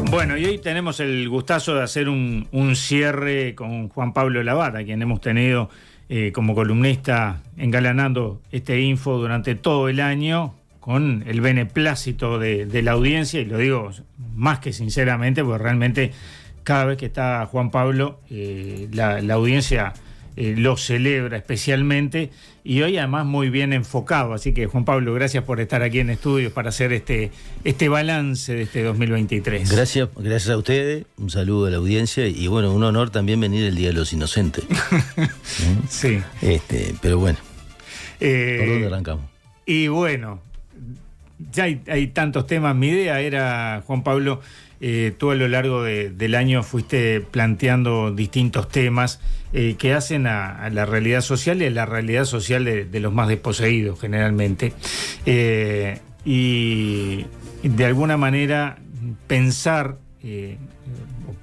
Bueno, y hoy tenemos el gustazo de hacer un cierre con Juan Pablo Lavata, quien hemos tenido como columnista engalanando este Info durante todo el año, con el beneplácito de la audiencia, y lo digo más que sinceramente, porque realmente cada vez que está Juan Pablo, la audiencia lo celebra especialmente, y hoy además muy bien enfocado. Así que, Juan Pablo, gracias por estar aquí en estudios para hacer este balance de este 2023. Gracias a ustedes, un saludo a la audiencia, y bueno, un honor también venir el Día de los Inocentes. Sí. Pero bueno, ¿por dónde arrancamos? Y bueno, ya hay tantos temas. Mi idea era, Juan Pablo, tú a lo largo del año fuiste planteando distintos temas que hacen a la realidad social y a la realidad social de los más desposeídos generalmente. Y de alguna manera pensar,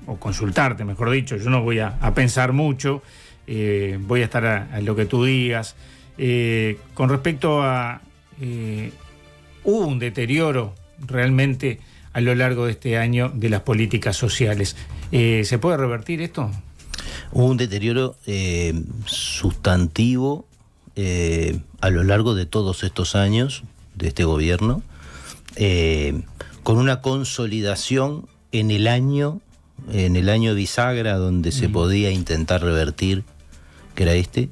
o consultarte, mejor dicho, yo no voy a pensar mucho, voy a estar a lo que tú digas. Con respecto a... hubo un deterioro realmente a lo largo de este año de las políticas sociales. ¿Se puede revertir esto? Hubo un deterioro sustantivo a lo largo de todos estos años de este gobierno, con una consolidación en el año bisagra donde se podía intentar revertir, que era este,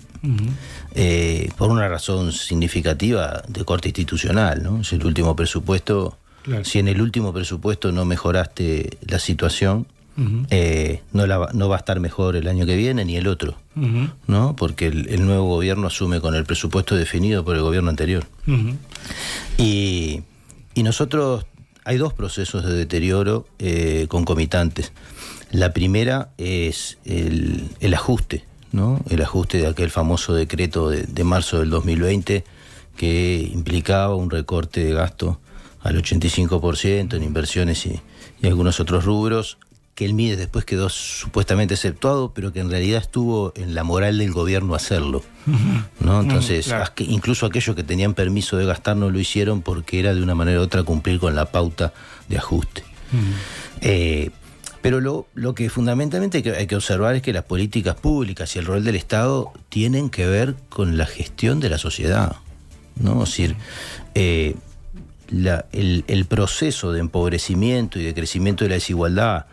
por una razón significativa de corte institucional, ¿no? Es el último presupuesto. Claro. Si en el último presupuesto no mejoraste la situación, no va a estar mejor el año que viene ni el otro, ¿no? Porque el nuevo gobierno asume con el presupuesto definido por el gobierno anterior. Y nosotros, hay dos procesos de deterioro concomitantes. La primera es el ajuste, ¿no? El ajuste de aquel famoso decreto de marzo del 2020 que implicaba un recorte de gasto al 85% en inversiones y algunos otros rubros, que el MIDES después quedó supuestamente exceptuado, pero que en realidad estuvo en la moral del gobierno hacerlo, ¿no? Entonces, claro, incluso aquellos que tenían permiso de gastar no lo hicieron porque era de una manera u otra cumplir con la pauta de ajuste. Pero lo que fundamentalmente hay que observar es que las políticas públicas y el rol del Estado tienen que ver con la gestión de la sociedad, ¿no? Es decir, el proceso de empobrecimiento y de crecimiento de la desigualdad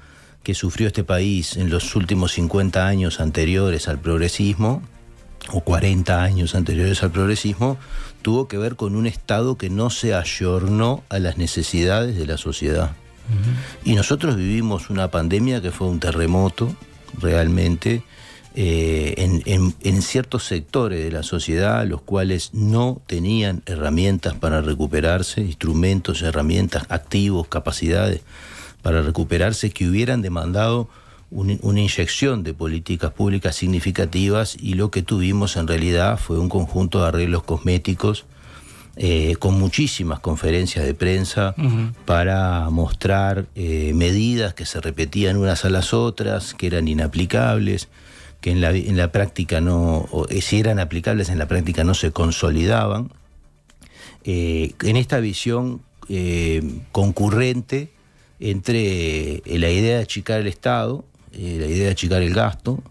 que sufrió este país en los últimos 50 años anteriores al progresismo, o 40 años anteriores al progresismo, tuvo que ver con un Estado que no se ayornó a las necesidades de la sociedad. Y nosotros vivimos una pandemia que fue un terremoto, realmente, en ciertos sectores de la sociedad, los cuales no tenían herramientas para recuperarse, instrumentos, herramientas, activos, capacidades para recuperarse, que hubieran demandado una inyección de políticas públicas significativas, y lo que tuvimos en realidad fue un conjunto de arreglos cosméticos, con muchísimas conferencias de prensa para mostrar medidas que se repetían unas a las otras, que eran inaplicables, que en la práctica no, si eran aplicables en la práctica no se consolidaban. En esta visión concurrente entre la idea de achicar el Estado, la idea de achicar el gasto,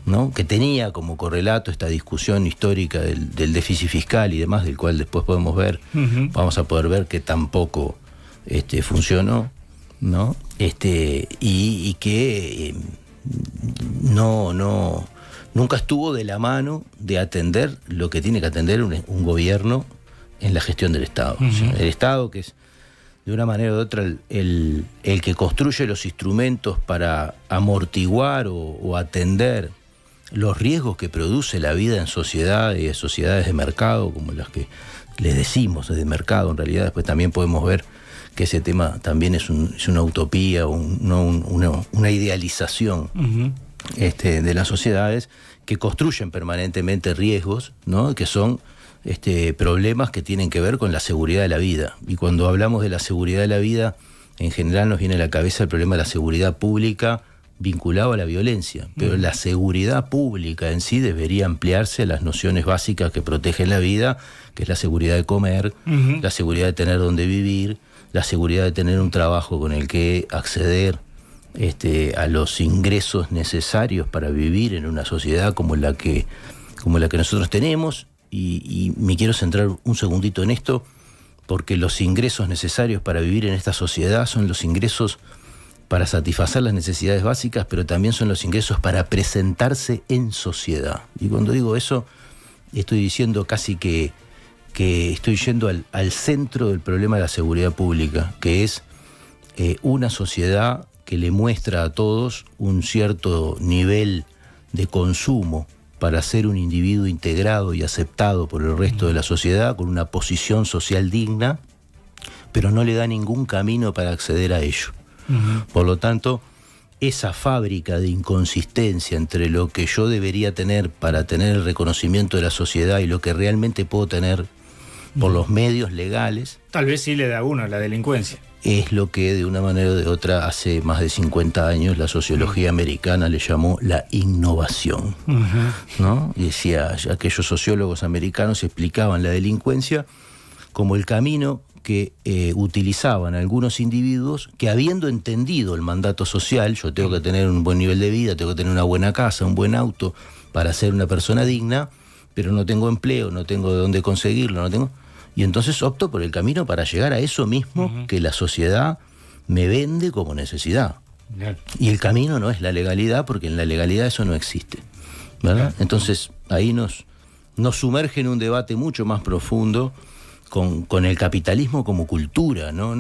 ¿no? Que tenía como correlato esta discusión histórica del déficit fiscal y demás, del cual después vamos a poder ver que tampoco funcionó, ¿no? Y que nunca estuvo de la mano de atender lo que tiene que atender un gobierno en la gestión del Estado. O sea, el Estado, que es de una manera u otra el que construye los instrumentos para amortiguar o atender los riesgos que produce la vida en sociedades de mercado, como las que les decimos de mercado. En realidad después también podemos ver que ese tema también es una utopía, una idealización de las sociedades, que construyen permanentemente riesgos, ¿no? Que son problemas que tienen que ver con la seguridad de la vida. Y cuando hablamos de la seguridad de la vida, en general nos viene a la cabeza el problema de la seguridad pública vinculado a la violencia, pero la seguridad pública en sí debería ampliarse a las nociones básicas que protegen la vida, que es la seguridad de comer, la seguridad de tener donde vivir, la seguridad de tener un trabajo con el que acceder a los ingresos necesarios para vivir en una sociedad como la que nosotros tenemos, y me quiero centrar un segundito en esto, porque los ingresos necesarios para vivir en esta sociedad son los ingresos para satisfacer las necesidades básicas, pero también son los ingresos para presentarse en sociedad. Y cuando digo eso, estoy diciendo casi que estoy yendo al centro del problema de la seguridad pública, que es una sociedad que le muestra a todos un cierto nivel de consumo para ser un individuo integrado y aceptado por el resto de la sociedad, con una posición social digna, pero no le da ningún camino para acceder a ello. Por lo tanto, esa fábrica de inconsistencia entre lo que yo debería tener para tener el reconocimiento de la sociedad y lo que realmente puedo tener por los medios legales... Tal vez sí le da uno la delincuencia. Es lo que de una manera o de otra hace más de 50 años la sociología americana le llamó la innovación, ¿no? Y decía, aquellos sociólogos americanos explicaban la delincuencia como el camino que utilizaban algunos individuos que, habiendo entendido el mandato social, yo tengo que tener un buen nivel de vida, tengo que tener una buena casa, un buen auto para ser una persona digna, pero no tengo empleo, no tengo de dónde conseguirlo, no tengo... Y entonces opto por el camino para llegar a eso mismo que la sociedad me vende como necesidad. Y el camino no es la legalidad, porque en la legalidad eso no existe, ¿verdad? Entonces ahí nos sumerge en un debate mucho más profundo con el capitalismo como cultura, no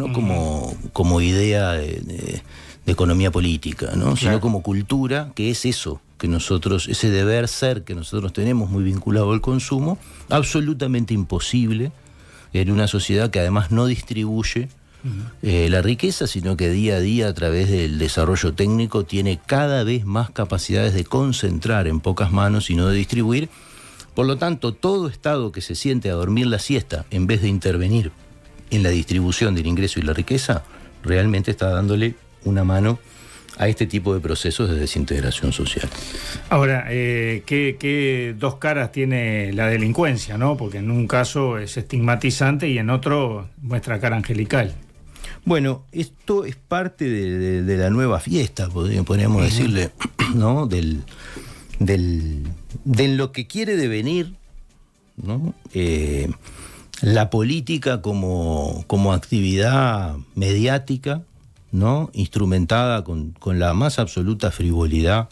como idea de economía política, ¿no? Sino como cultura, que es eso que nosotros, ese deber ser que nosotros tenemos muy vinculado al consumo, absolutamente imposible en una sociedad que además no distribuye la riqueza, sino que día a día, a través del desarrollo técnico, tiene cada vez más capacidades de concentrar en pocas manos y no de distribuir. Por lo tanto, todo Estado que se siente a dormir la siesta en vez de intervenir en la distribución del ingreso y la riqueza, realmente está dándole una mano a este tipo de procesos de desintegración social. Ahora, ¿qué dos caras tiene la delincuencia, ¿no? Porque en un caso es estigmatizante y en otro muestra cara angelical. Bueno, esto es parte de la nueva fiesta, podríamos decirle, ¿no? De lo que quiere devenir, ¿no? La política como actividad mediática, ¿no? Instrumentada con la más absoluta frivolidad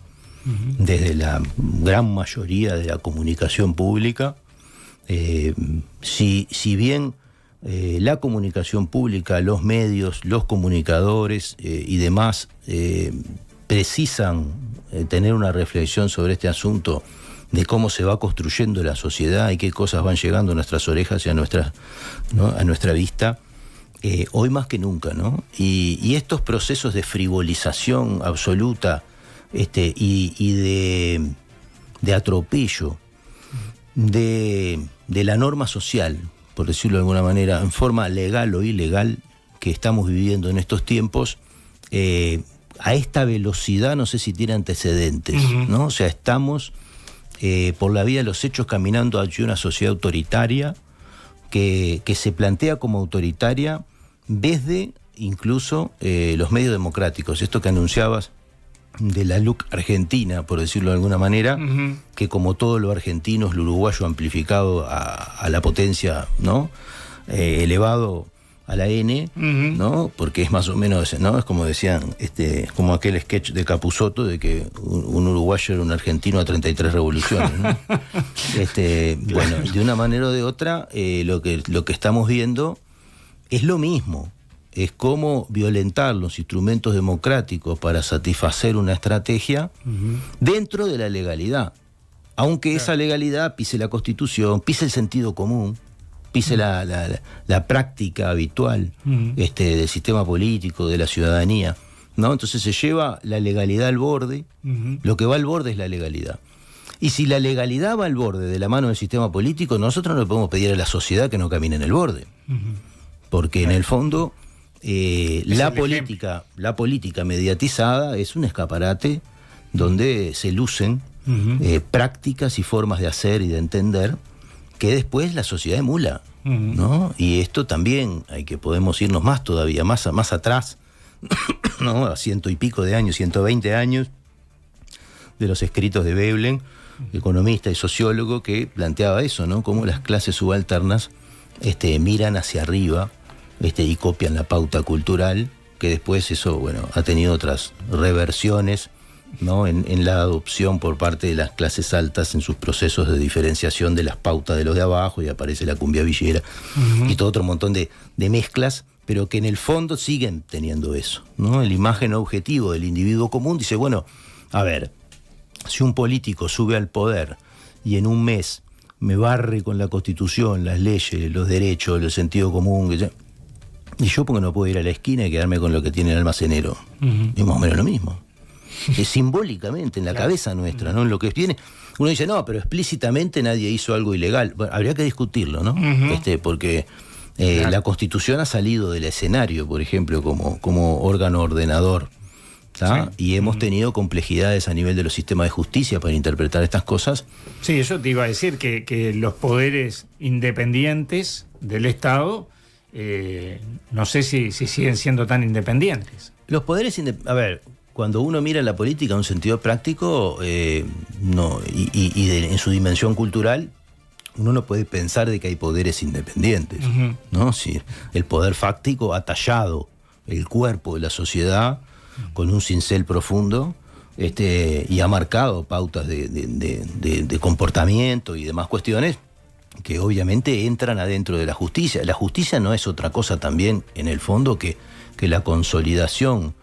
desde la gran mayoría de la comunicación pública. Si bien la comunicación pública, los medios, los comunicadores y demás precisan tener una reflexión sobre este asunto de cómo se va construyendo la sociedad y qué cosas van llegando a nuestras orejas y a nuestra vista, hoy más que nunca, ¿no? Y estos procesos de frivolización absoluta y de atropello de la norma social, por decirlo de alguna manera, en forma legal o ilegal, que estamos viviendo en estos tiempos, a esta velocidad no sé si tiene antecedentes, ¿no? O sea, estamos por la vía de los hechos caminando hacia una sociedad autoritaria que se plantea como autoritaria desde incluso los medios democráticos. Esto que anunciabas de la LUC argentina, por decirlo de alguna manera, que como todo lo argentino es lo uruguayo amplificado a la potencia, ¿no? Elevado a la N, ¿no? Porque es más o menos, ¿no? Es como decían, como aquel sketch de Capusotto de que un uruguayo era un argentino a 33 revoluciones, ¿no? Bueno, de una manera o de otra, lo que estamos viendo es lo mismo. Es cómo violentar los instrumentos democráticos para satisfacer una estrategia dentro de la legalidad. Aunque esa legalidad pise la Constitución, pise el sentido común, pise la práctica habitual del sistema político, de la ciudadanía, ¿no? Entonces se lleva la legalidad al borde. Lo que va al borde es la legalidad. Y si la legalidad va al borde de la mano del sistema político, nosotros no le podemos pedir a la sociedad que no camine en el borde. Porque en el fondo la política mediatizada es un escaparate donde se lucen prácticas y formas de hacer y de entender que después la sociedad emula. ¿no? Y esto también podemos irnos más todavía, más atrás, ¿no? A 100 y pico de años, 120 años, de los escritos de Veblen, economista y sociólogo, que planteaba eso, ¿no? Cómo las clases subalternas miran hacia arriba y copian la pauta cultural, que después eso, bueno, ha tenido otras reversiones, ¿no? En la adopción por parte de las clases altas en sus procesos de diferenciación de las pautas de los de abajo, y aparece la cumbia villera y todo otro montón de mezclas, pero que en el fondo siguen teniendo eso, ¿no? El imagen objetivo del individuo común dice, bueno, a ver, si un político sube al poder y en un mes me barre con la Constitución, las leyes, los derechos, el sentido común, y yo porque no puedo ir a la esquina y quedarme con lo que tiene el almacenero, es más o menos lo mismo. Es simbólicamente en la cabeza nuestra, ¿no? En lo que viene, uno dice, no, pero explícitamente nadie hizo algo ilegal. Bueno, habría que discutirlo, ¿no? Porque la Constitución ha salido del escenario, por ejemplo, como órgano ordenador, ¿tá? Sí. Y hemos tenido complejidades a nivel de los sistemas de justicia para interpretar estas cosas. Sí, eso te iba a decir, que los poderes independientes del Estado, no sé si siguen siendo tan independientes. Los poderes a ver, cuando uno mira la política en un sentido práctico, no, en su dimensión cultural, uno no puede pensar de que hay poderes independientes, ¿no? Si el poder fáctico ha tallado el cuerpo de la sociedad con un cincel profundo, y ha marcado pautas de comportamiento y demás cuestiones que obviamente entran adentro de la justicia. La justicia no es otra cosa también, en el fondo, que la consolidación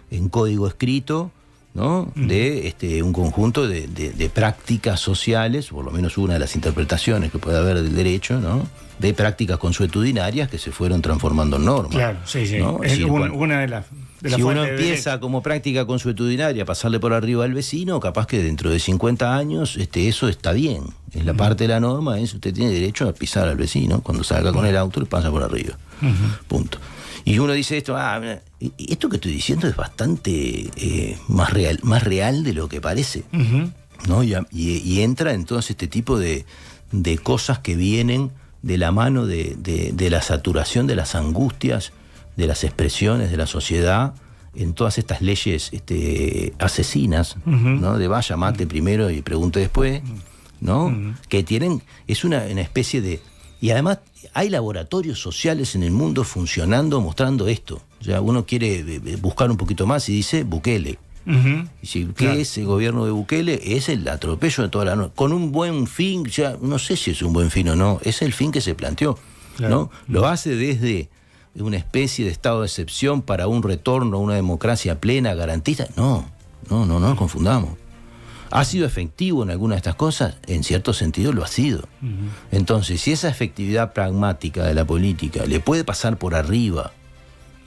en código escrito, ¿no? De un conjunto de prácticas sociales, por lo menos una de las interpretaciones que puede haber del derecho, ¿no? De prácticas consuetudinarias que se fueron transformando en normas. Claro, sí, sí. ¿no? Es decir, una de las si uno empieza como práctica consuetudinaria a pasarle por arriba al vecino, capaz que dentro de 50 años eso está bien. Es la parte de la norma, usted tiene derecho a pisar al vecino, cuando salga con el auto le pasa por arriba. Punto. Y uno dice esto, esto que estoy diciendo es bastante más real de lo que parece, ¿no? Y entra entonces este tipo de cosas que vienen de la mano de la saturación de las angustias, de las expresiones de la sociedad, en todas estas leyes asesinas, ¿no? De vaya, mate primero y pregunte después, ¿no? Que es una especie de... Y además hay laboratorios sociales en el mundo funcionando, mostrando esto. O sea, uno quiere buscar un poquito más y dice Bukele. Y si, ¿qué es el gobierno de Bukele? Es el atropello de toda la norma. Con un buen fin, ya no sé si es un buen fin o no, es el fin que se planteó, ¿no? Lo hace desde una especie de estado de excepción para un retorno a una democracia plena, garantista. No nos confundamos. ¿Ha sido efectivo en alguna de estas cosas? En cierto sentido lo ha sido. Entonces, si esa efectividad pragmática de la política le puede pasar por arriba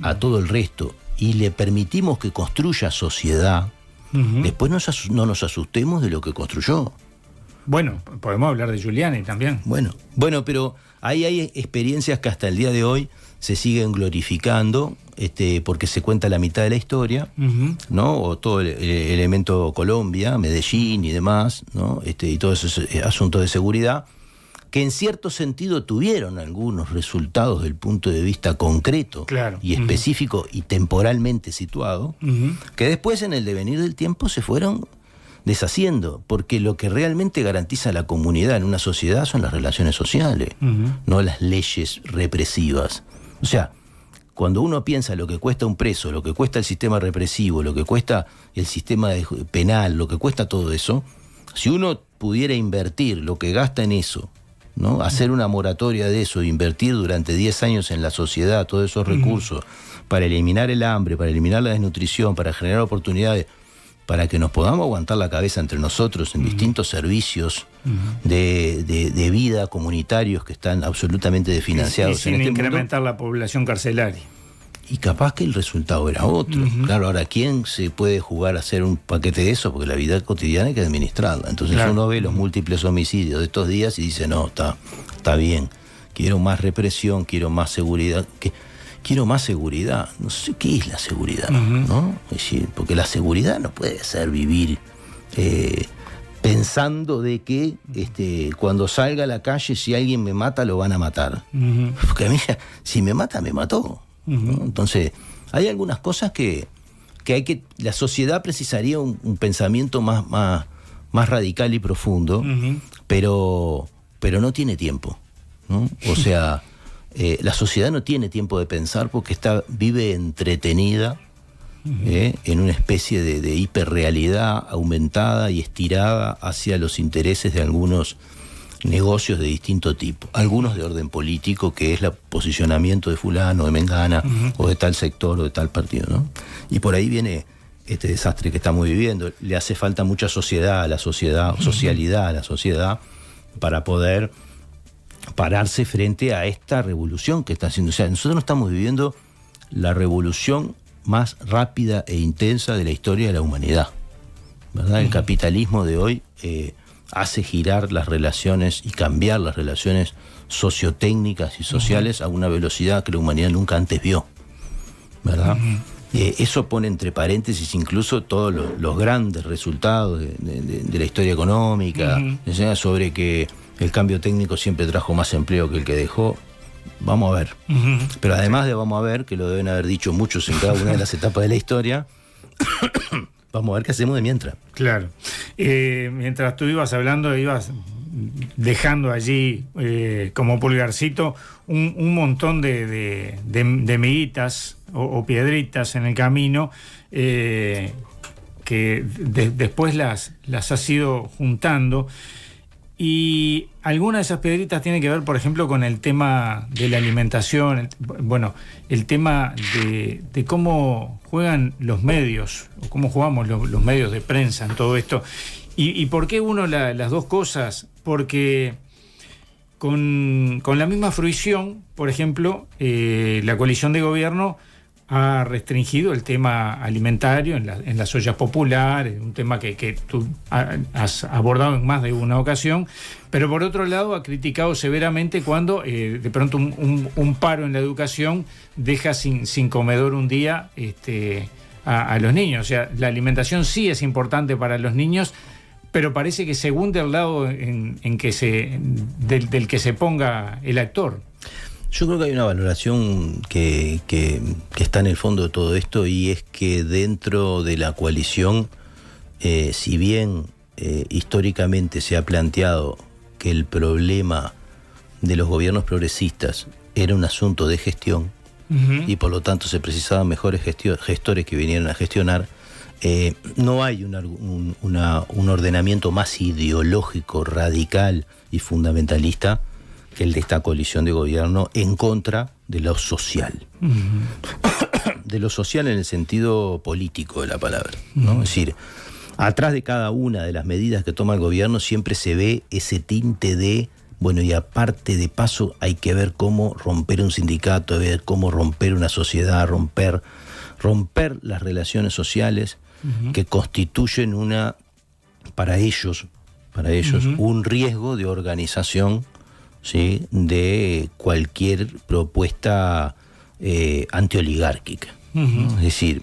a todo el resto y le permitimos que construya sociedad, después no nos asustemos de lo que construyó. Bueno, podemos hablar de Giuliani también. Bueno, pero ahí hay experiencias que hasta el día de hoy se siguen glorificando, porque se cuenta la mitad de la historia, ¿no? O todo el elemento Colombia, Medellín y demás, ¿no? Y todos esos asuntos de seguridad, que en cierto sentido tuvieron algunos resultados del punto de vista concreto, y específico y temporalmente situado, que después en el devenir del tiempo se fueron deshaciendo, porque lo que realmente garantiza la comunidad en una sociedad son las relaciones sociales, no las leyes represivas. O sea, cuando uno piensa lo que cuesta un preso, lo que cuesta el sistema represivo, lo que cuesta el sistema penal, lo que cuesta todo eso, si uno pudiera invertir lo que gasta en eso, ¿no? Hacer una moratoria de eso, invertir durante 10 años en la sociedad todos esos recursos para eliminar el hambre, para eliminar la desnutrición, para generar oportunidades, para que nos podamos aguantar la cabeza entre nosotros en distintos servicios de vida comunitarios que están absolutamente desfinanciados. Sin incrementar la población carcelaria. Y capaz que el resultado era otro. Claro, ahora, ¿quién se puede jugar a hacer un paquete de eso? Porque la vida cotidiana hay que administrarla. Entonces uno ve los múltiples homicidios de estos días y dice, no, está bien. Quiero más represión, quiero más seguridad. Quiero más seguridad. No sé qué es la seguridad, ¿no? Es decir, porque la seguridad no puede ser vivir pensando de que cuando salga a la calle, si alguien me mata, lo van a matar. Porque a mí, si me mata, me mató. ¿No? Entonces, hay algunas cosas que la sociedad precisaría un pensamiento más radical y profundo, pero no tiene tiempo, ¿no? O sea, la sociedad no tiene tiempo de pensar porque vive entretenida en una especie de hiperrealidad aumentada y estirada hacia los intereses de algunos negocios de distinto tipo, algunos de orden político, que es el posicionamiento de fulano, de mengana, o de tal sector o de tal partido, ¿no? Y por ahí viene este desastre que estamos viviendo. Le hace falta mucha sociedad a la sociedad, socialidad a la sociedad, para poder pararse frente a esta revolución que está haciendo. O sea, nosotros no estamos viviendo la revolución más rápida e intensa de la historia de la humanidad, ¿verdad? El capitalismo de hoy hace girar las relaciones y cambiar las relaciones sociotécnicas y sociales a una velocidad que la humanidad nunca antes vio, ¿verdad? Eso pone entre paréntesis incluso todos los grandes resultados de la historia económica, sobre que el cambio técnico siempre trajo más empleo que el que dejó. Vamos a ver. Pero además de vamos a ver, que lo deben haber dicho muchos en cada una de las etapas de la historia, vamos a ver qué hacemos de mientras. Claro. Mientras tú ibas hablando, ibas dejando allí como pulgarcito un montón de miguitas o piedritas en el camino que después las has ido juntando. Y alguna de esas piedritas tiene que ver, por ejemplo, con el tema de la alimentación, el tema de cómo juegan los medios, o cómo jugamos los medios de prensa en todo esto. ¿Y por qué uno las dos cosas? Porque con la misma fruición, por ejemplo, la coalición de gobierno ha restringido el tema alimentario en las ollas populares, un tema que tú has abordado en más de una ocasión, pero por otro lado ha criticado severamente cuando de pronto un paro en la educación deja sin comedor un día a los niños. O sea, la alimentación sí es importante para los niños, pero parece que se hunde al lado del que se ponga el actor. Yo creo que hay una valoración que está en el fondo de todo esto, y es que dentro de la coalición, si bien históricamente se ha planteado que el problema de los gobiernos progresistas era un asunto de gestión, y por lo tanto se precisaban mejores gestores que vinieran a gestionar, no hay un ordenamiento más ideológico, radical y fundamentalista que el de esta coalición de gobierno en contra de lo social. De lo social en el sentido político de la palabra, ¿no? Es decir, atrás de cada una de las medidas que toma el gobierno siempre se ve ese tinte de, y aparte de paso hay que ver cómo romper un sindicato, ver cómo romper una sociedad, romper las relaciones sociales que constituyen para ellos, un riesgo de organización, ¿sí?, de cualquier propuesta antioligárquica. Es decir,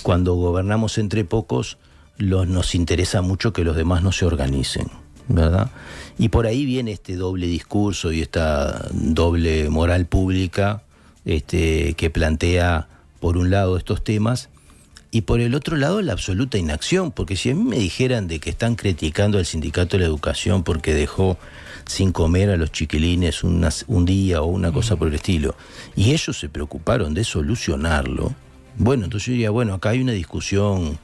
cuando gobernamos entre pocos, nos interesa mucho que los demás no se organicen, ¿verdad? Y por ahí viene este doble discurso y esta doble moral pública que plantea, por un lado, estos temas, y por el otro lado la absoluta inacción, porque si a mí me dijeran de que están criticando al sindicato de la educación porque dejó sin comer a los chiquilines un día o una cosa por el estilo, y ellos se preocuparon de solucionarlo, entonces yo diría, acá hay una discusión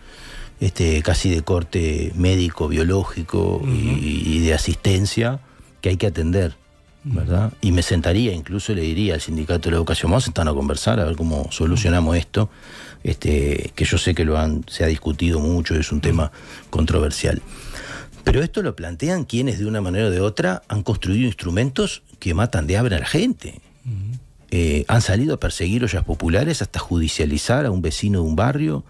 casi de corte médico, biológico y de asistencia que hay que atender, ¿verdad? Y me sentaría, incluso le diría al sindicato de la educación, vamos a sentarnos a conversar a ver cómo solucionamos esto, que yo sé que se ha discutido mucho, es un tema controversial. Pero esto lo plantean quienes de una manera o de otra han construido instrumentos que matan de hambre a la gente. Han salido a perseguir ollas populares, hasta judicializar a un vecino de un barrio,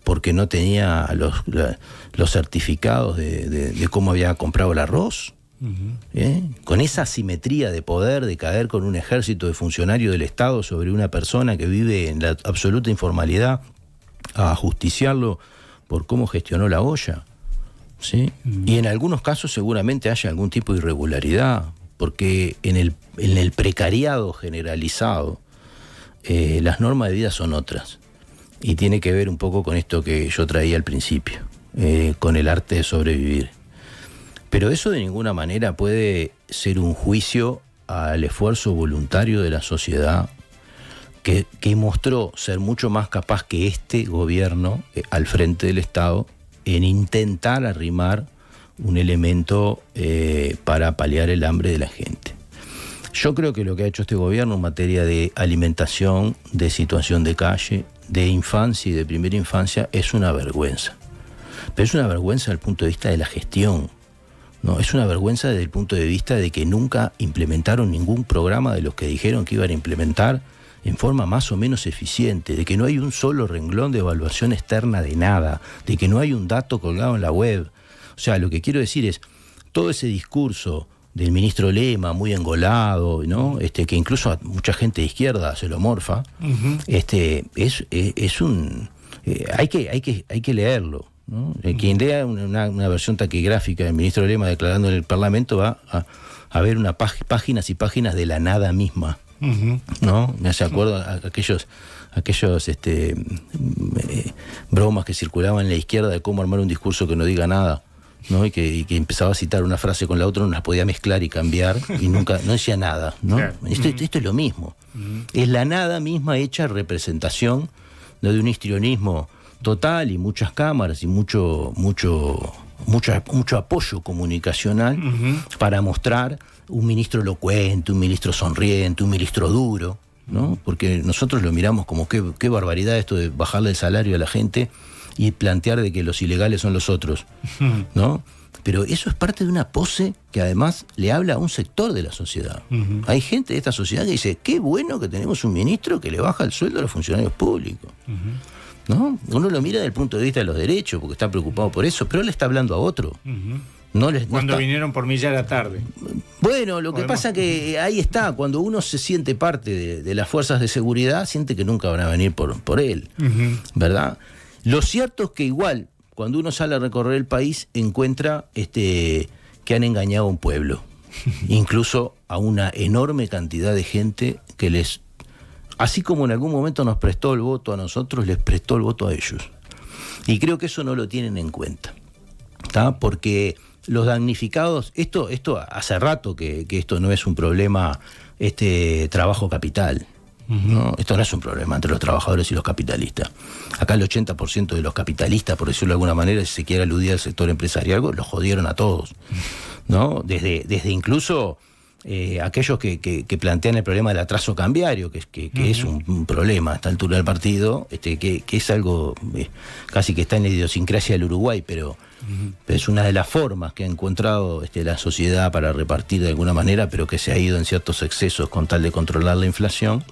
porque no tenía los certificados de cómo había comprado el arroz. Con esa asimetría de poder, de caer con un ejército de funcionarios del Estado sobre una persona que vive en la absoluta informalidad, a ajusticiarlo por cómo gestionó la olla. ¿sí? Y en algunos casos seguramente haya algún tipo de irregularidad, porque en el precariado generalizado las normas de vida son otras. Y tiene que ver un poco con esto que yo traía al principio, con el arte de sobrevivir. Pero eso de ninguna manera puede ser un juicio al esfuerzo voluntario de la sociedad que mostró ser mucho más capaz que este gobierno al frente del Estado en intentar arrimar un elemento para paliar el hambre de la gente. Yo creo que lo que ha hecho este gobierno en materia de alimentación, de situación de calle, de infancia y de primera infancia es una vergüenza. Pero es una vergüenza desde el punto de vista de la gestión. No, es una vergüenza desde el punto de vista de que nunca implementaron ningún programa de los que dijeron que iban a implementar en forma más o menos eficiente, de que no hay un solo renglón de evaluación externa de nada, de que no hay un dato colgado en la web. O sea, lo que quiero decir es, todo ese discurso del ministro Lema, muy engolado, ¿no? Que incluso a mucha gente de izquierda se lo morfa, es un... hay que leerlo, ¿no? Quien lea una versión taquigráfica del ministro Lema declarando en el Parlamento va a ver páginas y páginas de la nada misma, ¿no? Me hace acuerdo a aquellos bromas que circulaban en la izquierda de cómo armar un discurso que no diga nada, ¿no? Y que empezaba a citar una frase con la otra, no las podía mezclar y cambiar y nunca, no decía nada, ¿no? Claro. Esto es lo mismo. Es la nada misma hecha representación de un histrionismo total y muchas cámaras y mucho apoyo comunicacional para mostrar un ministro elocuente, un ministro sonriente, un ministro duro, ¿no? Porque nosotros lo miramos como qué barbaridad esto de bajarle el salario a la gente y plantear de que los ilegales son los otros, ¿no? Pero eso es parte de una pose que además le habla a un sector de la sociedad. Hay gente de esta sociedad que dice, qué bueno que tenemos un ministro que le baja el sueldo a los funcionarios públicos. ¿No? Uno lo mira desde el punto de vista de los derechos, porque está preocupado por eso, pero él le está hablando a otro. Cuando vinieron por mí ya era tarde. Bueno, lo que pasa que ahí está, cuando uno se siente parte de las fuerzas de seguridad, siente que nunca van a venir por él, ¿verdad? Lo cierto es que igual, cuando uno sale a recorrer el país, encuentra que han engañado a un pueblo, incluso a una enorme cantidad de gente que les... Así como en algún momento nos prestó el voto a nosotros, les prestó el voto a ellos. Y creo que eso no lo tienen en cuenta, ¿tá? Porque los damnificados, esto hace rato que esto no es un problema trabajo capital, ¿no? Esto no es un problema entre los trabajadores y los capitalistas. Acá el 80% de los capitalistas, por decirlo de alguna manera, si se quiere aludir al sector empresarial, los jodieron a todos, ¿no? Desde incluso... aquellos que plantean el problema del atraso cambiario, que es un problema a esta altura del partido, que es algo casi que está en la idiosincrasia del Uruguay, pero es una de las formas que ha encontrado la sociedad para repartir de alguna manera, pero que se ha ido en ciertos excesos con tal de controlar la inflación.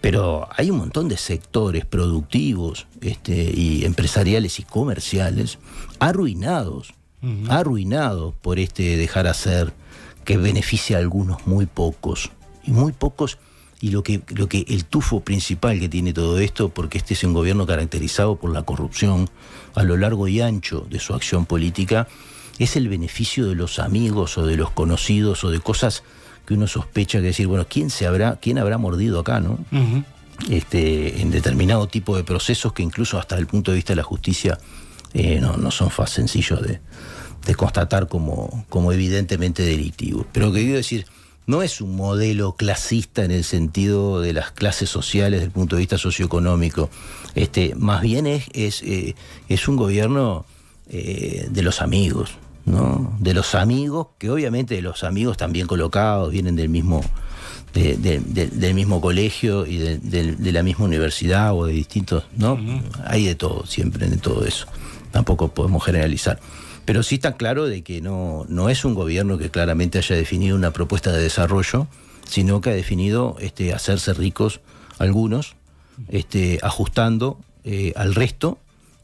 Pero hay un montón de sectores productivos y empresariales y comerciales arruinados por dejar hacer, que beneficia a algunos muy pocos, y lo que el tufo principal que tiene todo esto, porque este es un gobierno caracterizado por la corrupción a lo largo y ancho de su acción política, es el beneficio de los amigos o de los conocidos o de cosas que uno sospecha, que decir, bueno, ¿quién habrá mordido acá, no? En determinado tipo de procesos que incluso hasta el punto de vista de la justicia no son sencillos de constatar como evidentemente delictivos. Pero lo que quiero decir, no es un modelo clasista en el sentido de las clases sociales desde el punto de vista socioeconómico. Más bien es un gobierno de los amigos, ¿no? De los amigos, que obviamente los amigos también colocados, vienen del mismo colegio y de la misma universidad o de distintos, ¿no? Hay de todo, siempre de todo eso. Tampoco podemos generalizar. Pero sí está claro de que no es un gobierno que claramente haya definido una propuesta de desarrollo, sino que ha definido hacerse ricos algunos, ajustando al resto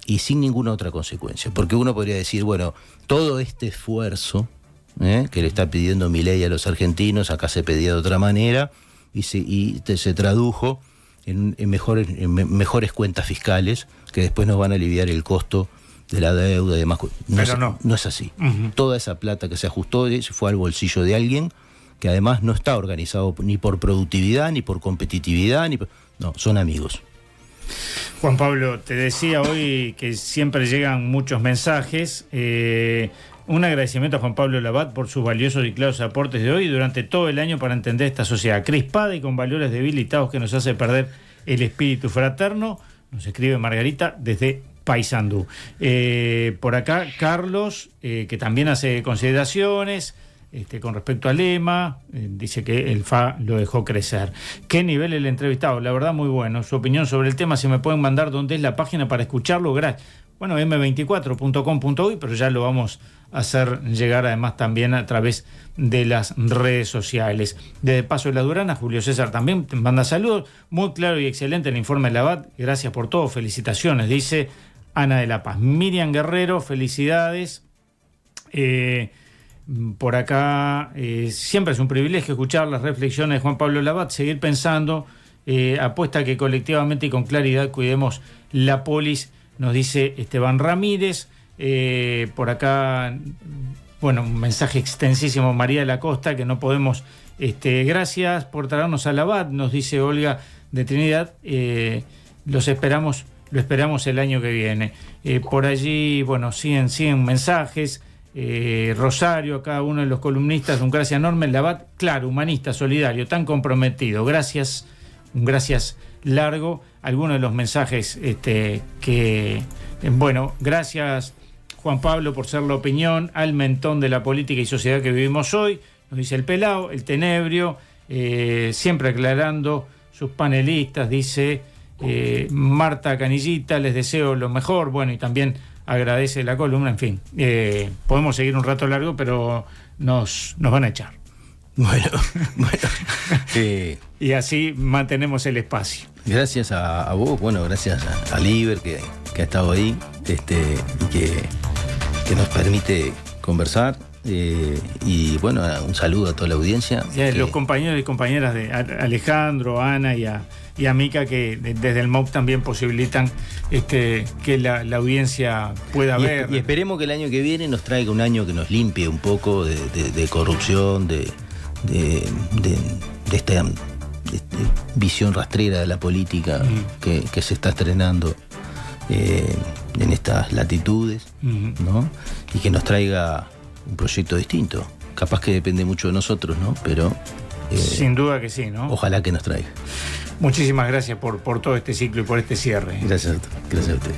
y sin ninguna otra consecuencia. Porque uno podría decir, bueno, todo este esfuerzo que le está pidiendo Milei a los argentinos, acá se pedía de otra manera y se tradujo en mejores cuentas fiscales que después nos van a aliviar el costo de la deuda y demás. No es así. Uh-huh. Toda esa plata que se ajustó se fue al bolsillo de alguien que además no está organizado ni por productividad, ni por competitividad, no, son amigos. Juan Pablo, te decía hoy que siempre llegan muchos mensajes. Un agradecimiento a Juan Pablo Labat por sus valiosos y claros aportes de hoy y durante todo el año para entender esta sociedad crispada y con valores debilitados que nos hace perder el espíritu fraterno. Nos escribe Margarita desde Paysandú. Por acá, Carlos, que también hace consideraciones con respecto al lema, dice que el FA lo dejó crecer. ¿Qué nivel el entrevistado? La verdad, muy bueno. Su opinión sobre el tema, si me pueden mandar dónde es la página para escucharlo, gracias. Bueno, m24.com.uy, pero ya lo vamos a hacer llegar además también a través de las redes sociales. Desde Paso de la Durana, Julio César también te manda saludos. Muy claro y excelente el informe de Labat. Gracias por todo, felicitaciones, dice Ana de la Paz. Miriam Guerrero, felicidades. Por acá, siempre es un privilegio escuchar las reflexiones de Juan Pablo Labat, seguir pensando, apuesta que colectivamente y con claridad cuidemos la polis, nos dice Esteban Ramírez. Por acá, bueno, un mensaje extensísimo, María de la Costa, que no podemos, gracias por traernos a Labat, nos dice Olga de Trinidad, lo esperamos el año que viene. Por allí, bueno, siguen mensajes. Rosario, a cada uno de los columnistas, un gracias enorme. Labat, claro, humanista, solidario, tan comprometido. Gracias, un gracias largo. Algunos de los mensajes bueno, gracias Juan Pablo por ser la opinión al mentón de la política y sociedad que vivimos hoy. Nos dice el Pelao, el Tenebrio, siempre aclarando sus panelistas, dice Marta Canillita, les deseo lo mejor. Bueno, y también agradece la columna, en fin. Podemos seguir un rato largo, pero nos van a echar. Bueno. Y así mantenemos el espacio. Gracias a vos, bueno, gracias a Liber que ha estado ahí y que nos permite conversar. Y bueno, un saludo a toda la audiencia. Los compañeros y compañeras de Alejandro, Ana y a Mica, que desde el MOP también posibilitan que la audiencia pueda ver. Y esperemos que el año que viene nos traiga un año que nos limpie un poco de corrupción, de esta visión rastrera de la política que se está estrenando en estas latitudes, ¿no? Y que nos traiga un proyecto distinto. Capaz que depende mucho de nosotros, ¿no? Pero sin duda que sí, ¿no? Ojalá que nos traiga. Muchísimas gracias por todo este ciclo y por este cierre. Gracias a usted.